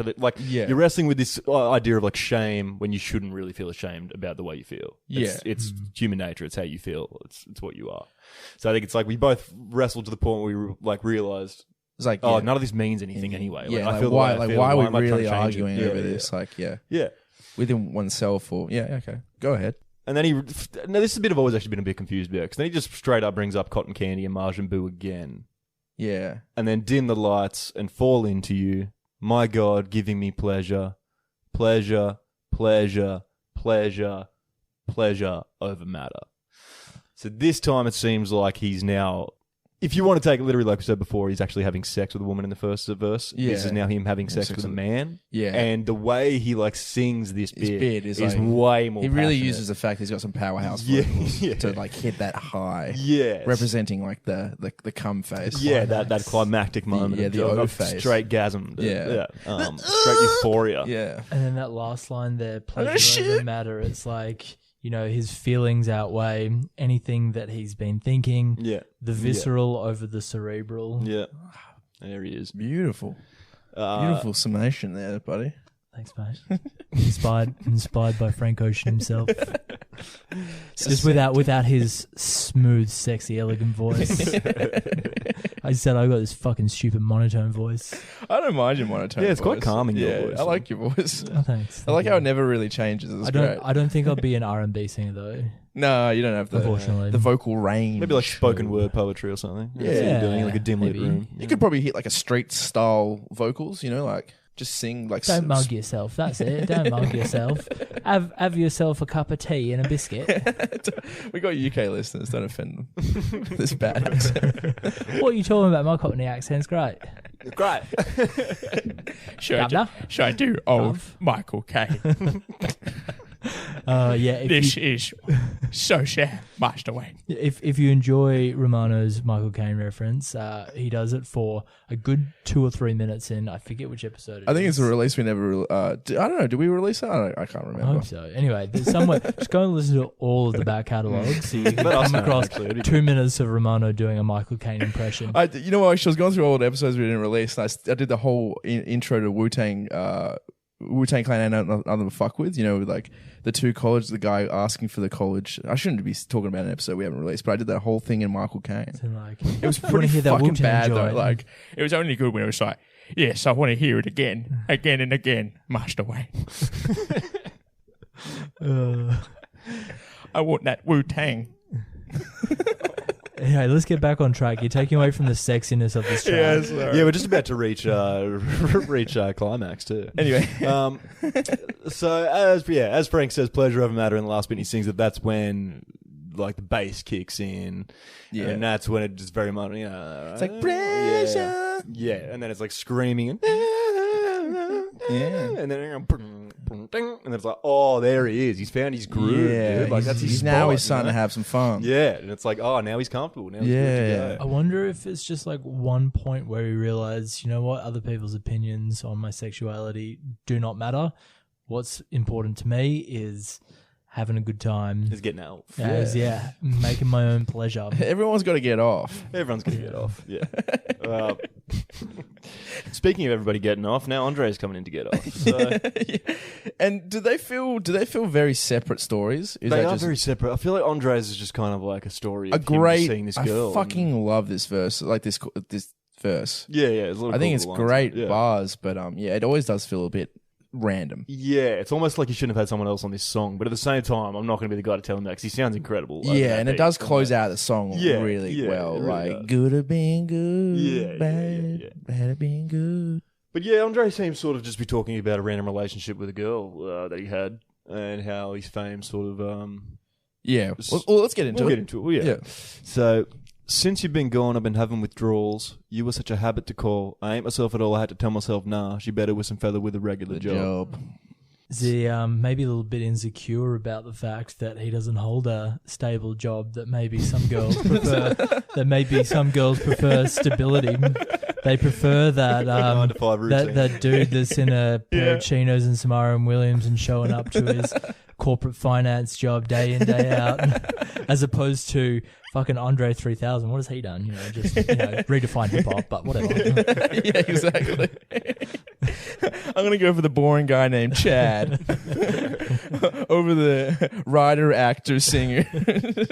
Speaker 3: You're wrestling with this idea of like shame when you shouldn't really feel ashamed about the way you feel. It's human nature. It's how you feel. It's what you are. So I think it's like we both wrestled to the point where we like realized,
Speaker 1: it's like
Speaker 3: none of this means anything anyway.
Speaker 1: Yeah,
Speaker 3: I
Speaker 1: like
Speaker 3: feel the
Speaker 1: why?
Speaker 3: way I
Speaker 1: Like
Speaker 3: feel.
Speaker 1: why are we
Speaker 3: am I trying to
Speaker 1: really
Speaker 3: change it?
Speaker 1: arguing over this? Like within oneself or okay, go ahead.
Speaker 3: And then this is a bit of always actually been a bit confused about because then he just straight up brings up cotton candy and Majin Buu again.
Speaker 1: Yeah.
Speaker 3: And then dim the lights and fall into you. My God, giving me pleasure, pleasure, pleasure, pleasure, pleasure over matter. So this time it seems like he's now, if you want to take it literally like we said before, he's actually having sex with a woman in the first verse.
Speaker 1: Yeah.
Speaker 3: This is now him having sex with a man.
Speaker 1: Yeah.
Speaker 3: And the way he like sings this bit is
Speaker 1: like,
Speaker 3: way more
Speaker 1: He really
Speaker 3: passionate.
Speaker 1: uses the fact he's got some powerhouse
Speaker 3: Yeah,
Speaker 1: vocals
Speaker 3: yeah.
Speaker 1: to like hit that high.
Speaker 3: Yeah.
Speaker 1: Representing like the cum face.
Speaker 3: Yeah, that climactic moment.
Speaker 1: the
Speaker 3: of
Speaker 1: O face.
Speaker 3: Straight gasm.
Speaker 1: Yeah.
Speaker 3: Straight euphoria.
Speaker 1: Yeah.
Speaker 2: And then that last line there, pleasure over matter, it's like, his feelings outweigh anything that he's been thinking.
Speaker 3: Yeah.
Speaker 2: The visceral over the cerebral.
Speaker 3: Yeah. There he is.
Speaker 1: Beautiful. Beautiful summation there, buddy.
Speaker 2: Thanks, mate. Inspired by Frank Ocean himself. Just without his smooth, sexy, elegant voice. I said I got this fucking stupid monotone voice.
Speaker 1: I don't mind your monotone.
Speaker 3: Yeah, it's quite
Speaker 1: voice.
Speaker 3: calming, your voice.
Speaker 1: I like your voice.
Speaker 2: Oh, thanks.
Speaker 1: I like how it never really changes. It's great.
Speaker 2: I don't think I'll be an R&B singer though.
Speaker 1: No, you don't have
Speaker 2: Unfortunately.
Speaker 1: the vocal range.
Speaker 3: Maybe like spoken word poetry or something.
Speaker 1: Yeah.
Speaker 3: That's what you're doing in like a dim lit
Speaker 2: Maybe.
Speaker 3: room.
Speaker 1: You could probably hit like a street style vocals, like just sing like.
Speaker 2: Don't mug yourself. That's it. Don't mug yourself. Have yourself a cup of tea and a biscuit.
Speaker 1: We got UK listeners. Don't offend them. This bad accent.
Speaker 2: What are you talking about? My Cockney accent's great.
Speaker 3: Great.
Speaker 2: Governor?
Speaker 1: Should I do Michael Caine?
Speaker 2: If
Speaker 1: is so sad, Master Wayne.
Speaker 2: if you enjoy Romano's Michael Caine reference, he does it for a good 2 or 3 minutes in. I forget which episode.
Speaker 1: I think it's a release we never. I don't know. Did we release that? I can't
Speaker 2: I
Speaker 1: remember.
Speaker 2: hope so. Anyway, there's somewhere. Just go and listen to all of the back catalogue so you can
Speaker 3: Let us
Speaker 2: come
Speaker 3: know,
Speaker 2: across
Speaker 3: actually. It'd be
Speaker 2: 2 minutes of Romano doing a Michael Caine impression.
Speaker 1: You know what? I was going through all the episodes we didn't release, and I did the whole intro to Wu-Tang Clan and Nothing to Fuck With. With like the two colleges, the guy asking for the college. I shouldn't be talking about an episode we haven't released, but I did that whole thing in Michael Caine.
Speaker 2: So like,
Speaker 1: It was
Speaker 2: you wanna
Speaker 1: pretty
Speaker 2: hear that
Speaker 1: fucking
Speaker 2: Wu-Tang
Speaker 1: bad though.
Speaker 2: joint?
Speaker 1: Like it was only good when it was like, yes, I want to hear it again and again, Master Wayne. I want that Wu-Tang.
Speaker 2: Anyway, let's get back on track. You're taking away from the sexiness of this track.
Speaker 3: Yeah, we're just about to reach climax too.
Speaker 1: Anyway,
Speaker 3: so as Frank says, pleasure over matter in the last bit, he sings that's when like the bass kicks in, and that's when it just very much
Speaker 1: it's like pressure.
Speaker 3: Yeah, and then it's like screaming and and then and it's like, oh, there he is. He's found his groove.
Speaker 1: Yeah,
Speaker 3: dude. Like that's his
Speaker 1: he's now
Speaker 3: spot,
Speaker 1: he's starting to have some fun.
Speaker 3: Yeah, and it's like, oh, now he's comfortable. Now he's good to
Speaker 2: I
Speaker 3: go.
Speaker 2: wonder if it's just like one point where he realized, other people's opinions on my sexuality do not matter. What's important to me is having a good time.
Speaker 3: He's getting out.
Speaker 2: Making my own pleasure.
Speaker 1: Everyone's got to get off.
Speaker 3: Everyone's going to get off. Yeah. Speaking of everybody getting off, now Andre's coming in to get off. So.
Speaker 1: Yeah. And do they feel very separate stories?
Speaker 3: They are very separate. I feel like Andre's is just kind of like a story of him seeing this girl.
Speaker 1: I fucking love this verse. Like this verse.
Speaker 3: Yeah. It's a little
Speaker 1: I think
Speaker 3: cool
Speaker 1: it's
Speaker 3: lines.
Speaker 1: great
Speaker 3: Yeah.
Speaker 1: bars, but it always does feel a bit random.
Speaker 3: Yeah, it's almost like you shouldn't have had someone else on this song, but at the same time, I'm not going to be the guy to tell him that because he sounds incredible. Like,
Speaker 1: Yeah, and it does close out the song really well.
Speaker 3: it really
Speaker 1: Like,
Speaker 3: does.
Speaker 1: good at being good,
Speaker 3: Yeah.
Speaker 1: bad at being good.
Speaker 3: But yeah, Andre seems sort of just be talking about a random relationship with a girl that he had and how his fame sort of...
Speaker 1: Yeah, well, let's get into it.
Speaker 3: We'll get into it, yeah. So, since you've been gone, I've been having withdrawals. You were such a habit to call. I ain't myself at all. I had to tell myself, nah, she better with some feather with a regular job.
Speaker 2: Is he maybe a little bit insecure about the fact that he doesn't hold a stable job that maybe some girls prefer? That maybe some girls prefer stability. They prefer that
Speaker 3: 9 to 5 routine.
Speaker 2: that dude that's in a pair of chinos and some R.M. Williams and showing up to his corporate finance job day in, day out, as opposed to fucking Andre 3000. What has he done? You know, just redefine hip hop, but whatever.
Speaker 1: Yeah, exactly. I'm gonna go for the boring guy named Chad over the writer, actor, singer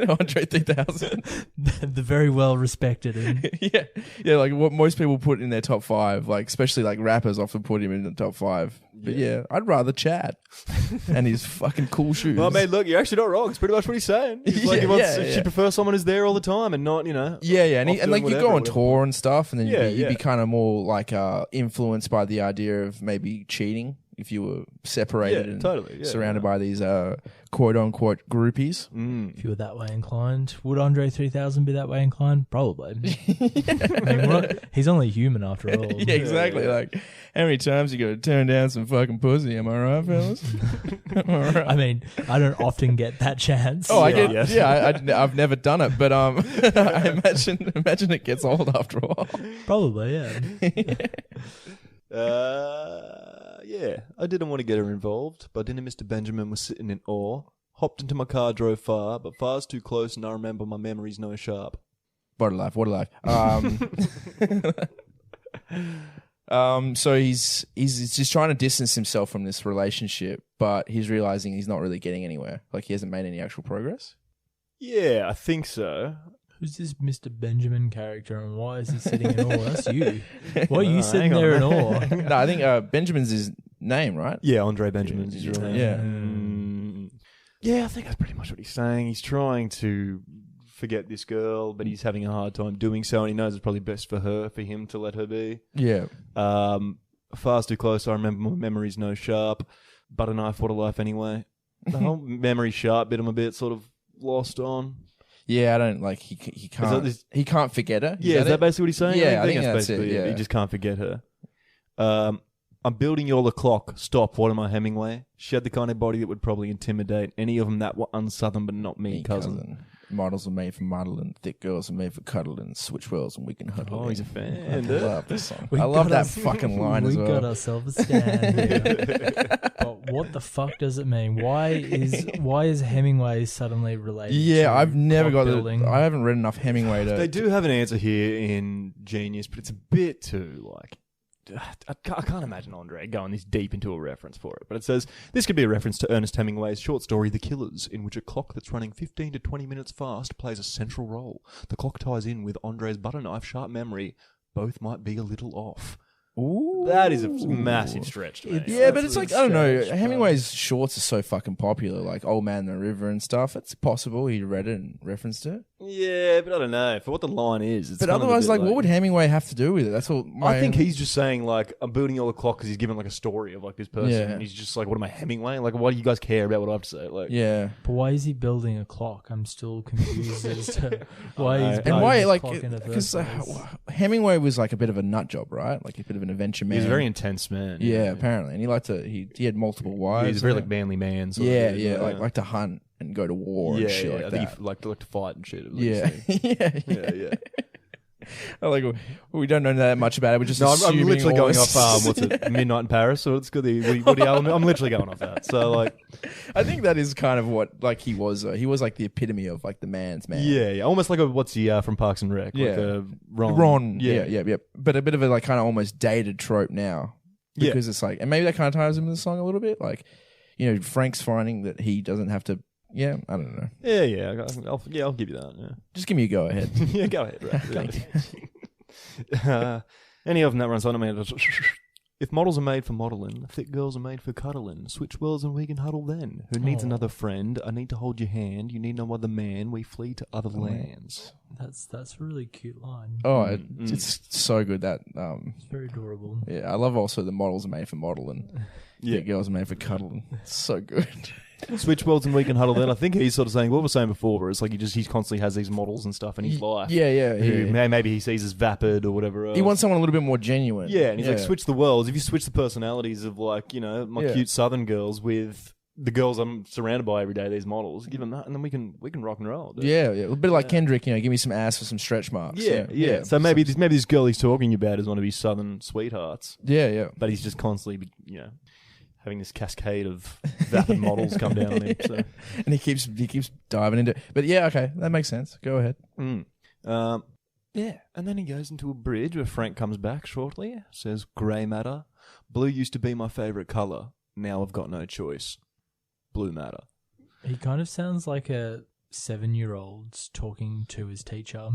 Speaker 1: Andre 3000.
Speaker 2: The very well respected. And
Speaker 1: yeah, like what most people put in their top 5, like especially like rappers often put him in the top 5. But yeah, I'd rather Chad and his fucking cool shoes.
Speaker 3: Well, mate, look, you're actually not wrong. It's pretty much what he's saying. He's like,
Speaker 1: Yeah,
Speaker 3: she prefers someone who's there all the time and not,
Speaker 1: Yeah, and like you go on tour and stuff, and then you'd be kind of more like influenced by the idea of maybe cheating if you were separated and surrounded by these quote unquote groupies.
Speaker 2: If you were that way inclined, would Andre 3000 be that way inclined? Probably. I mean, he's only human after all.
Speaker 1: Yeah, exactly. Like, how many times you got to turn down some fucking pussy? Am I right, fellas?
Speaker 2: I mean, I don't often get that chance.
Speaker 1: Oh, I've never done it, but I imagine it gets old after a while.
Speaker 2: Probably, yeah.
Speaker 3: Yeah, I didn't want to get her involved, but then Mr. Benjamin was sitting in awe. Hopped into my car, drove far, but far's too close, and I remember my memory's no sharp.
Speaker 1: What a life! So he's just trying to distance himself from this relationship, but he's realizing he's not really getting anywhere. Like he hasn't made any actual progress.
Speaker 3: Yeah, I think so.
Speaker 2: Who's this Mr. Benjamin character and why is he sitting in awe? That's you. Why are you sitting there in awe?
Speaker 1: No, I think Benjamin's his name, right?
Speaker 3: Yeah, Andre Benjamin's his real name.
Speaker 1: Yeah.
Speaker 3: Yeah, I think that's pretty much what he's saying. He's trying to forget this girl, but he's having a hard time doing so, and he knows it's probably best for him to let her be.
Speaker 1: Yeah.
Speaker 3: Far's too close, I remember my memory's no sharp. Butter knife, what a life anyway. The whole memory sharp bit I'm a bit sort of lost on.
Speaker 1: Yeah, I don't like he can't can't forget her.
Speaker 3: Is that basically what he's saying?
Speaker 1: Yeah,
Speaker 3: I think that's basically it. He just can't forget her. I'm building you all a clock. Stop. What am I, Hemingway? She had the kind of body that would probably intimidate any of them that were unsouthern, but not me, cousin.
Speaker 1: Models are made for modeling. Thick girls are made for cuddling. Switch worlds and we can huddle.
Speaker 3: Oh, he's a fan.
Speaker 1: I love this song. I love that fucking line as well.
Speaker 2: We got ourselves a stand here. But what the fuck does it mean? Why is Hemingway suddenly related?
Speaker 1: Yeah,
Speaker 2: to
Speaker 1: I've never got
Speaker 2: building?
Speaker 1: I haven't read enough Hemingway to.
Speaker 3: They do have an answer here in Genius, but it's a bit too like. I can't imagine Andre going this deep into a reference for it, but it says, this could be a reference to Ernest Hemingway's short story The Killers, in which a clock that's running 15 to 20 minutes fast plays a central role. The clock ties in with Andre's butter knife sharp memory. Both might be a little off.
Speaker 1: Ooh.
Speaker 3: That is a massive stretch to me.
Speaker 1: Yeah, but it's like, I don't know, Hemingway's shorts are so fucking popular, like Old Man and the River and stuff. It's possible he read it and referenced it.
Speaker 3: Yeah, but I don't know. For what the line is, it's
Speaker 1: but
Speaker 3: kind
Speaker 1: otherwise,
Speaker 3: of a bit
Speaker 1: like, what would Hemingway have to do with it? That's all.
Speaker 3: I think he's just saying, like, I'm building all the clock because he's given, like, a story of, like, this person.
Speaker 1: Yeah.
Speaker 3: And he's just like, what am I, Hemingway? Like, why do you guys care about what I have to say? Like,
Speaker 1: yeah.
Speaker 2: But why is he building a clock? I'm still confused as to why he's building
Speaker 1: and why,
Speaker 2: this
Speaker 1: like,
Speaker 2: clock in the
Speaker 1: because
Speaker 2: first place.
Speaker 1: Hemingway was like a bit of a nut job, right? Like a bit of an adventure man.
Speaker 3: He's a very intense man.
Speaker 1: Yeah, apparently, and he liked to. He had multiple wives.
Speaker 3: He's a very like manly man. Sort
Speaker 1: yeah,
Speaker 3: of,
Speaker 1: yeah, like to hunt and go to war and shit like
Speaker 3: I
Speaker 1: that.
Speaker 3: think he like to fight and shit.
Speaker 1: Yeah.
Speaker 3: yeah.
Speaker 1: Like we don't know that much about it. We're just
Speaker 3: I'm literally going
Speaker 1: off.
Speaker 3: what's it? Midnight in Paris. So it's good. Woody Allen. I'm literally going off that. So like,
Speaker 1: I think that is kind of what like he was. He was like the epitome of like the man's man.
Speaker 3: Yeah. Almost like what's he from Parks and Rec?
Speaker 1: Yeah,
Speaker 3: like
Speaker 1: Ron. Yeah. But a bit of a like kind of almost dated trope now because it's like, and maybe that kind of ties into the song a little bit. Like, you know, Frank's finding that he doesn't have to. Yeah, I don't know.
Speaker 3: Yeah. I'll give you that. Yeah.
Speaker 1: Just give me a go ahead.
Speaker 3: Yeah, go ahead. Right.
Speaker 1: Thank you.
Speaker 3: Any of them that runs on, I mean, If models are made for modeling, thick girls are made for cuddling. Switch worlds and we can huddle then. Who needs another friend? I need to hold your hand. You need no other man. We flee to other lands.
Speaker 2: That's a really cute line.
Speaker 1: Oh, it's so good that
Speaker 2: It's very adorable.
Speaker 1: yeah, I love also the models are made for modeling. Yeah, girls are made for cuddling. It's so good.
Speaker 3: Switch worlds and we can huddle then. I think he's sort of saying what we were saying before, where it's like he constantly has these models and stuff in his life. Who maybe he sees as vapid or whatever else.
Speaker 1: He wants someone a little bit more genuine.
Speaker 3: Yeah, and he's like, switch the worlds. If you switch the personalities of like, you know, my cute southern girls with the girls I'm surrounded by every day, these models, give them that, and then we can rock and roll. Dude.
Speaker 1: Yeah, a bit like Kendrick, you know, give me some ass for some stretch marks.
Speaker 3: Yeah. So maybe this girl he's talking about is one of his southern sweethearts.
Speaker 1: Yeah.
Speaker 3: But he's just constantly, you know, having this cascade of vapid models come down on him. So.
Speaker 1: And he keeps diving into it. But yeah, okay, that makes sense. Go ahead.
Speaker 3: Yeah, and then he goes into a bridge where Frank comes back shortly, says, grey matter. Blue used to be my favourite colour. Now I've got no choice. Blue matter.
Speaker 2: He kind of sounds like a 7-year-old talking to his teacher.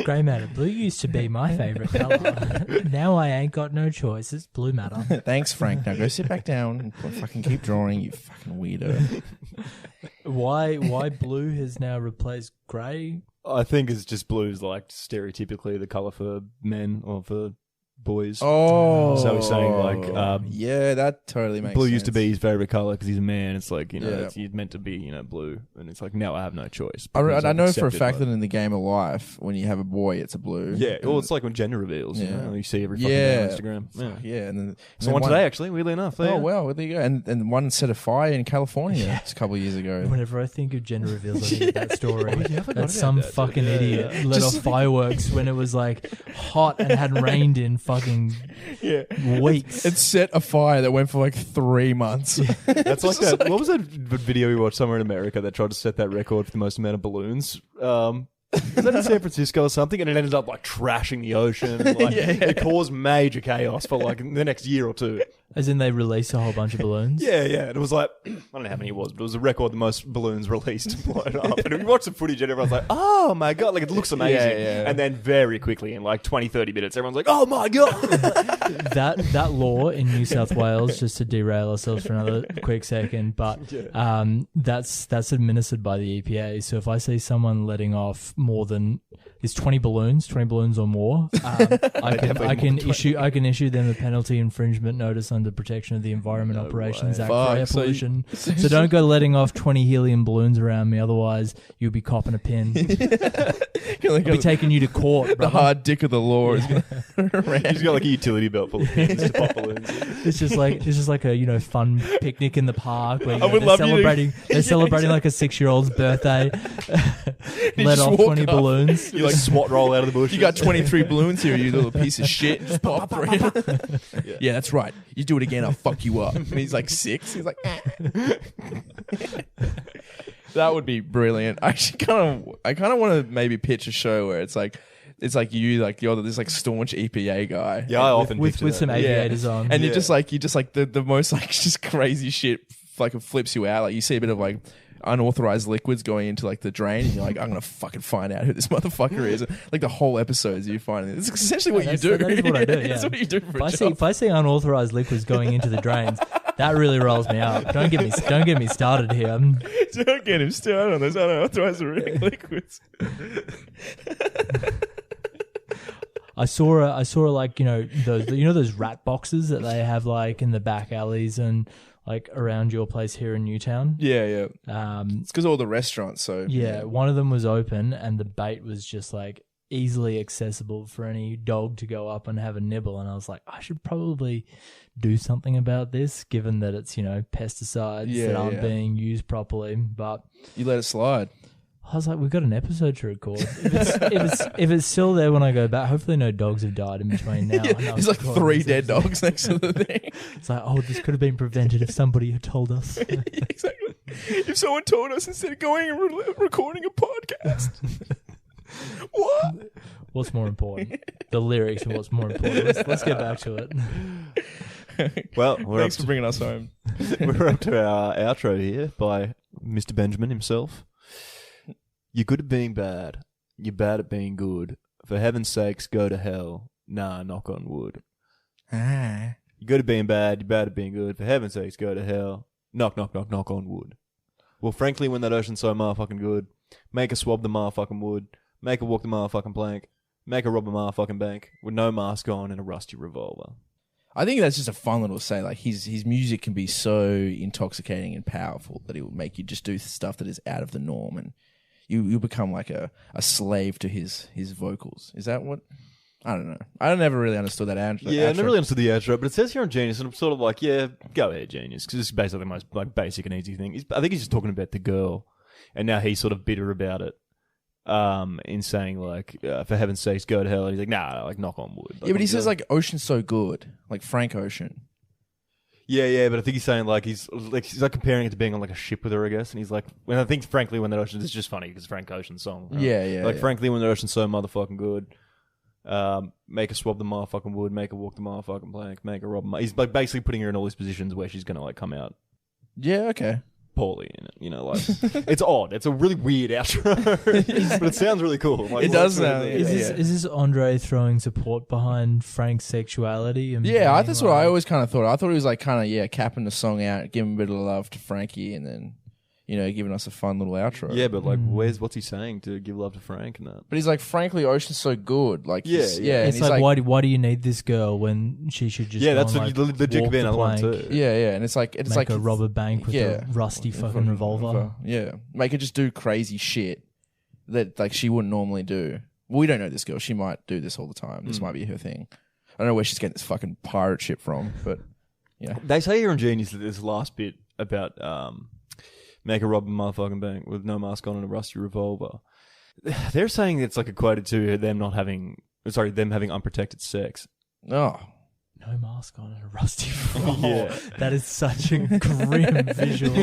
Speaker 2: Grey matter. Blue used to be my favourite colour. Now I ain't got no choice. It's blue matter.
Speaker 1: Thanks, Frank. Now go sit back down and fucking keep drawing, you fucking weirdo.
Speaker 2: Why blue has now replaced grey?
Speaker 3: I think it's just blue's like stereotypically the colour for men or for boys.
Speaker 1: Oh.
Speaker 3: So he's saying like...
Speaker 1: yeah, that totally makes
Speaker 3: blue
Speaker 1: sense.
Speaker 3: used to be his favourite colour because he's a man. It's like, you know,
Speaker 1: Yeah.
Speaker 3: he's meant to be, you know, blue. And it's like, now I have no choice.
Speaker 1: I
Speaker 3: I've
Speaker 1: know for a
Speaker 3: accepted,
Speaker 1: fact
Speaker 3: like-
Speaker 1: that in the game of life, when you have a boy, it's a blue.
Speaker 3: Yeah, well, it's like when gender reveals, you know, you see every fucking day on Instagram. Yeah.
Speaker 1: Yeah, and then
Speaker 3: Someone today, actually, weirdly enough.
Speaker 1: Oh, well, there you go. And one set a fire in California just a couple of years ago.
Speaker 2: Whenever I think of gender reveals, I think of that story.
Speaker 3: I forgot
Speaker 2: That some
Speaker 3: about that.
Speaker 2: fucking idiot let off fireworks when it was like hot and hadn't rained in fucking weeks.
Speaker 1: It set a fire that went for like 3 months.
Speaker 3: That's like that. What was that video we watched somewhere in America that tried to set that record for the most amount of balloons? Was that in San Francisco or something? And it ended up like trashing the ocean. And, like, it caused major chaos for like the next year or two.
Speaker 2: As in they released a whole bunch of balloons?
Speaker 3: Yeah. And it was like, I don't know how many it was, but it was a record the most balloons released blown up. And we watched the footage and everyone's like, oh my God, like it looks amazing.
Speaker 1: Yeah.
Speaker 3: And then very quickly in like 20, 30 minutes, everyone's like, oh my God.
Speaker 2: That law in New South Wales, just to derail ourselves for another quick second, but that's administered by the EPA. So if I see someone letting off more than 20 balloons or more, I can issue them a penalty infringement notice under Protection of the Environment Operations Act for air pollution. So don't go letting off 20 helium balloons around me, otherwise you'll be copping a pin. I'll be taking you to court,
Speaker 1: The
Speaker 2: brother.
Speaker 1: hard dick of the law is going to
Speaker 3: He's got like a utility belt full of pins to pop balloons.
Speaker 2: It's just like a fun picnic in the park where
Speaker 1: would
Speaker 2: they're
Speaker 1: love you to-
Speaker 2: celebrating like a 6-year-old's birthday. Let
Speaker 1: just
Speaker 2: off
Speaker 1: walk
Speaker 2: 20
Speaker 1: up.
Speaker 2: balloons.
Speaker 3: You like SWAT roll out of the bush.
Speaker 1: You got 23 balloons here, you little piece of shit. Just pop 3. Yeah, that's right. You do it again, I'll fuck you up. And he's like 6. He's like, that would be brilliant. I kind of want to maybe pitch a show where it's like you're this like staunch EPA guy.
Speaker 3: Yeah, I often
Speaker 2: with
Speaker 3: picture
Speaker 2: some
Speaker 3: that.
Speaker 2: aviators on.
Speaker 1: And you're just like the most like just crazy shit like it flips you out. Like you see a bit of like unauthorized liquids going into like the drain and you're like, I'm gonna fucking find out who this motherfucker is. Like the whole episodes you find it. It's essentially what you do.
Speaker 2: That is what I do, yeah.
Speaker 1: That's what you do for a
Speaker 2: If
Speaker 1: job.
Speaker 2: I see unauthorized liquids going into the drains, that really rolls me up. Don't get me started here.
Speaker 1: Don't get him started on those unauthorized liquids.
Speaker 2: I saw like those rat boxes that they have like in the back alleys and like around your place here in Newtown.
Speaker 1: Yeah. It's because all the restaurants. So
Speaker 2: Yeah, one of them was open and the bait was just like easily accessible for any dog to go up and have a nibble. And I was like, I should probably do something about this, given that it's pesticides that aren't being used properly. But
Speaker 1: you let it slide.
Speaker 2: I was like, we've got an episode to record. If it's still there when I go back, hopefully no dogs have died in between now.
Speaker 1: There's like 3 dead dogs next to the thing.
Speaker 2: It's like, this could have been prevented if somebody had told us.
Speaker 1: Exactly. If someone told us instead of going and recording a podcast. What?
Speaker 2: What's more important? The lyrics are what's more important. Let's get back to it.
Speaker 3: Well,
Speaker 1: Thanks for bringing us home.
Speaker 3: we're up to our outro here by Mr. Benjamin himself. You're good at being bad. You're bad at being good. For heaven's sakes, go to hell. Nah, knock on wood.
Speaker 1: Ah.
Speaker 3: You good at being bad, you're bad at being good. For heaven's sakes, go to hell. Knock, knock, knock, knock on wood. Well, frankly, when that ocean's so motherfucking good, make her swab the motherfucking wood, make her walk the motherfucking plank, make her rob a motherfucking bank with no mask on and a rusty revolver.
Speaker 1: I think that's just a fun little say. Like his music can be so intoxicating and powerful that it will make you just do stuff that is out of the norm, and you become like a slave to his vocals. Is that what? I don't know. I never really understood that outro.
Speaker 3: Yeah, I never really understood the outro, but it says here on Genius, and I'm sort of like, yeah, go ahead, Genius, because it's basically the most like basic and easy thing. I think he's just talking about the girl, and now he's sort of bitter about it. In saying like, for heaven's sakes, go to hell. And he's like, nah, like knock on wood. Like,
Speaker 1: yeah, but he says like Ocean's so good, like Frank Ocean.
Speaker 3: Yeah, but I think he's saying like he's like comparing it to being on like a ship with her, I guess. And he's like, when I think frankly, when that ocean is just funny because Frank Ocean's song. Right?
Speaker 1: Yeah.
Speaker 3: Like frankly, when the ocean's so motherfucking good, make her swab the motherfucking wood, make her walk the motherfucking plank, make her rob. He's like basically putting her in all these positions where she's gonna like come out.
Speaker 1: Yeah. Okay.
Speaker 3: Poorly in it, you know, like it's odd. It's a really weird outro, but it sounds really cool. Like,
Speaker 1: it does sound.
Speaker 2: Is this Andre throwing support behind Frank's sexuality? And
Speaker 1: That's what I always kind of thought. I thought he was like kind of capping the song out, giving a bit of love to Frankie, and then giving us a fun little outro.
Speaker 3: Yeah, but like, what's he saying to give love to Frank and that?
Speaker 1: But he's like, frankly, Ocean's so good. Like,
Speaker 3: yeah.
Speaker 1: And
Speaker 2: it's
Speaker 1: he's
Speaker 2: like, why do you need this girl when she should just
Speaker 3: that's
Speaker 2: like,
Speaker 3: the Duke of another one too.
Speaker 1: Yeah, and it's like
Speaker 2: a rob a bank with a rusty fucking revolver.
Speaker 1: Yeah, make her just do crazy shit that like she wouldn't normally do. Well, we don't know this girl. She might do this all the time. This might be her thing. I don't know where she's getting this fucking pirate ship from, but yeah.
Speaker 3: They say here on Genius that this last bit about make a rob a motherfucking bank with no mask on and a rusty revolver. They're saying it's like equated to them having unprotected sex.
Speaker 1: Oh.
Speaker 2: No mask on and a rusty revolver. Yeah. That is such a grim visual.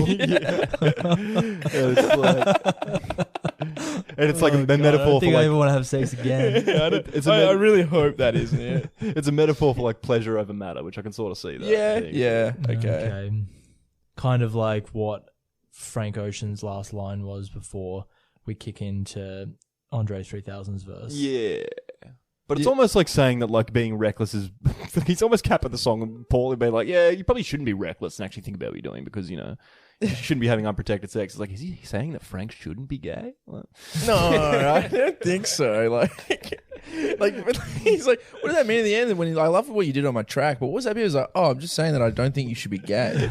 Speaker 3: And it's like a metaphor
Speaker 2: I don't think
Speaker 3: for
Speaker 2: I
Speaker 3: like,
Speaker 2: ever want to have sex again.
Speaker 1: I really hope that isn't it.
Speaker 3: It's a metaphor for like pleasure over matter, which I can sort of see that.
Speaker 1: Yeah. Okay.
Speaker 2: Kind of like what Frank Ocean's last line was before we kick into Andre 3000's verse.
Speaker 3: Yeah. But it's almost like saying that like being reckless is... he's almost capping the song and Paul would be like, yeah, you probably shouldn't be reckless and actually think about what you're doing because, you shouldn't be having unprotected sex. It's like, is he saying that Frank shouldn't be gay? Like,
Speaker 1: no, I don't think so. Like he's like, what does that mean in the end? When I love what you did on my track, but what was that? He was like, oh, I'm just saying that I don't think you should be gay.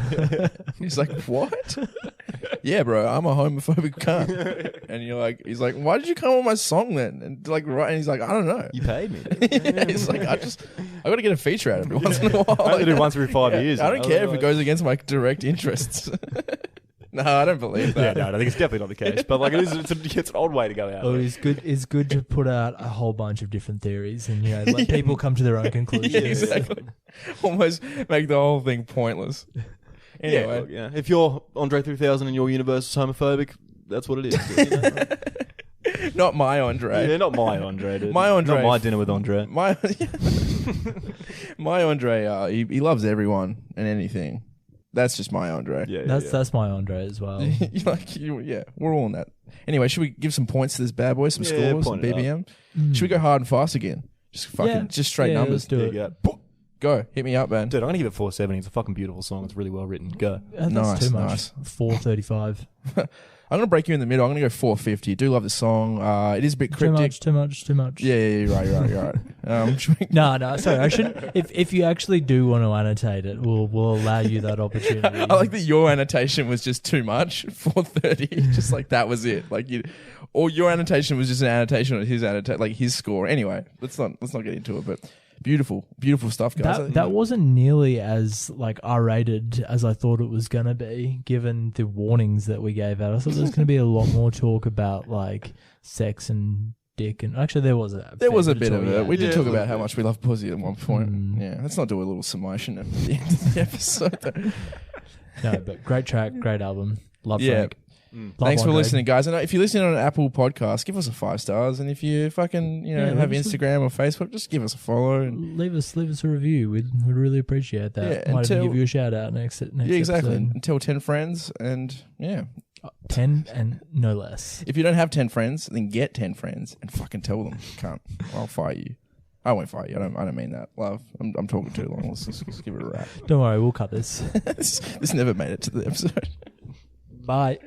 Speaker 1: He's like, what? Yeah, bro, I'm a homophobic cunt. And he's like, why did you come on my song then? And and he's like, I don't know.
Speaker 3: You paid me.
Speaker 1: He's like, I got to get a feature out of it once in a while.
Speaker 3: I have to do it once every 5 years.
Speaker 1: I don't care if it goes against my direct interests. No, I don't believe that.
Speaker 3: Yeah, no, I think it's definitely not the case. But like, it's an odd way to go out.
Speaker 2: Oh, it's good to put out a whole bunch of different theories and let people come to their own conclusions.
Speaker 1: Yeah, exactly. Almost make the whole thing pointless. Anyway,
Speaker 3: yeah. If you're Andre 3000 and your universe is homophobic, that's what it is.
Speaker 1: Not my Andre.
Speaker 3: Yeah, not my Andre. Dude.
Speaker 1: My Andre.
Speaker 3: Not my dinner with Andre.
Speaker 1: My Andre. He loves everyone and anything. That's just my Andre.
Speaker 2: Yeah, that's my Andre as well.
Speaker 1: We're all in that. Anyway, should we give some points to this bad boy? Some scores, some BBM. Should we go hard and fast again? Just straight numbers.
Speaker 2: Let's do it.
Speaker 1: Go, hit me up, man.
Speaker 3: Dude, I'm gonna give it 470. It's a fucking beautiful song. It's really well written. Go.
Speaker 2: That's too much. 435.
Speaker 1: I'm gonna break you in the middle. I'm gonna go 450. Do love the song. It is a bit cryptic.
Speaker 2: Too much.
Speaker 1: Yeah, you're right.
Speaker 2: No, sorry. I shouldn't. If you actually do want to annotate it, we'll allow you that opportunity.
Speaker 1: I like that your annotation was just too much. 430. Just like that was it. Like or your annotation was just an annotation of his his score. Anyway, let's not get into it. But beautiful stuff, guys.
Speaker 2: That wasn't nearly as R-rated as I thought it was gonna be, given the warnings that we gave out. I thought there was gonna be a lot more talk about sex and dick, and actually there was a
Speaker 1: bit of it. We did talk about how much we love pussy at one point. Yeah, let's not do a little summation at the end of the episode.
Speaker 2: No, but great track, great album. Love Frank.
Speaker 1: Thanks for listening, guys. And if you're listening on an Apple podcast, give us a 5 stars. And if you fucking have Instagram or Facebook, just give us a follow and
Speaker 2: leave us a review. We'd really appreciate that.
Speaker 1: Yeah,
Speaker 2: might even give you a shout out next
Speaker 1: exactly.
Speaker 2: episode.
Speaker 1: And tell 10 friends, and
Speaker 2: 10 and no less.
Speaker 1: If you don't have 10 friends, then get 10 friends and fucking tell them. Can't. I'll fire you. I won't fight you. I don't mean that, love. I'm talking too long. Let's give it a wrap.
Speaker 2: Don't worry, we'll cut this.
Speaker 1: This never made it to the episode.
Speaker 2: Bye.